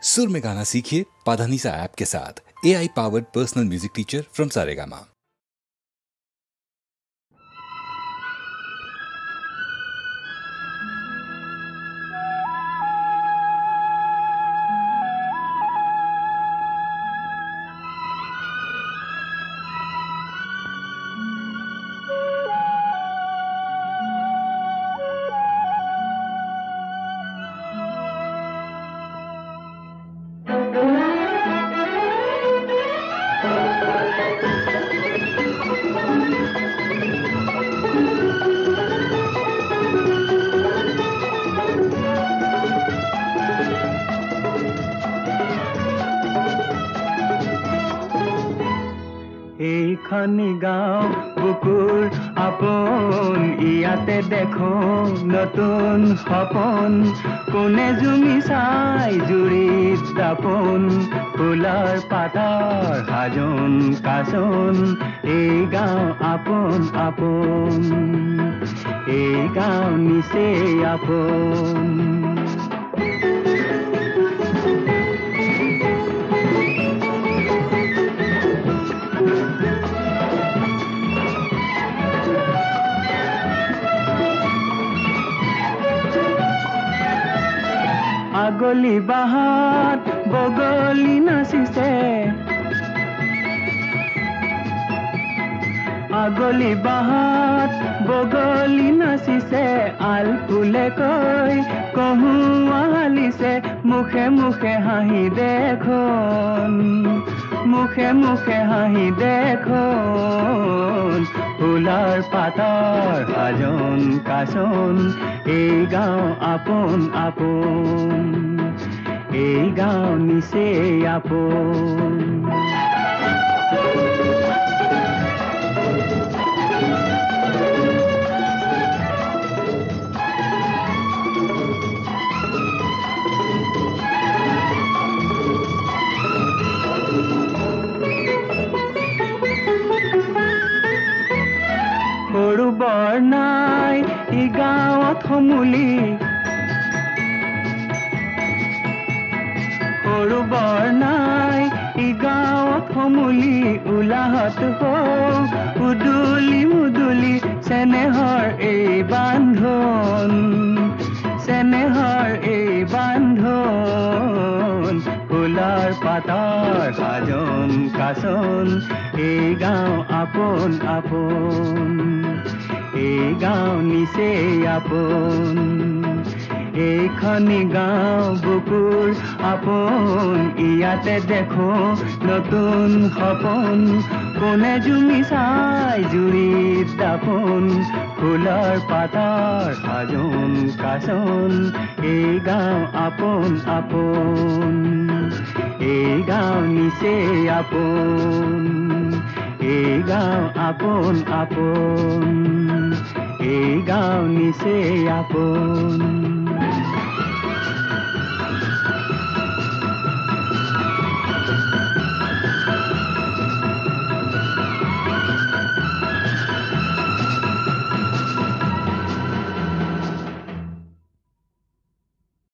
सुर में गाना सीखिए पाधानीसा ऐप के साथ। AI powered personal music teacher from Saregama. এইখনি গাঁও বুকুৰ আপোন, ইয়াতে দেখো নতুন সপোন। কোনে জুমি চাই জুৰিত দাপোন, ফুলৰ পাতৰ সাজোন কাচোন। এই গাঁও আপোন আপোন, এই গাঁও নিচেই আপোন। আগলি বাহাত বগলি নাচিছে, আগলি বাহাত বগলি নাচিছে। আল ফুলে কৈ কহুৱা হালিছে, মুখে মুখে হাঁহি দেখোন, মুখে মুখে হাঁহি দেখোন। ফুলৰ পাতৰ সাজোন কাচোন, এই গাঁও আপোন আপোন, এই গাঁও নিচেই আপোন। সৰু বৰ নাই ই গাঁৱত সমূলি, সৰু বৰ নাই ই গাঁৱত সমূলি। উলাহত হও উদুলি মুদুলি, চেনেহৰ এই বান্ধোন, চেনেহৰ এই বান্ধোন। ফুলৰ পাতৰ সাজোন কাচোন, এই গাঁও আপোন আপোন, এই গাঁও নিচেই আপোন। এইখনি গাঁও বুকুৰ আপোন, ইয়াতে দেখো নতুন সপোন। কোনে জুমি চাই জুৰিত দাপোন, ফুলৰ পাতৰ সাজোন কাচোন। এই গাঁও আপোন আপোন, এই গাঁও নিচেই আপোন, এই গাঁও আপোন আপোন, এই গাঁও নিচেই আপোন।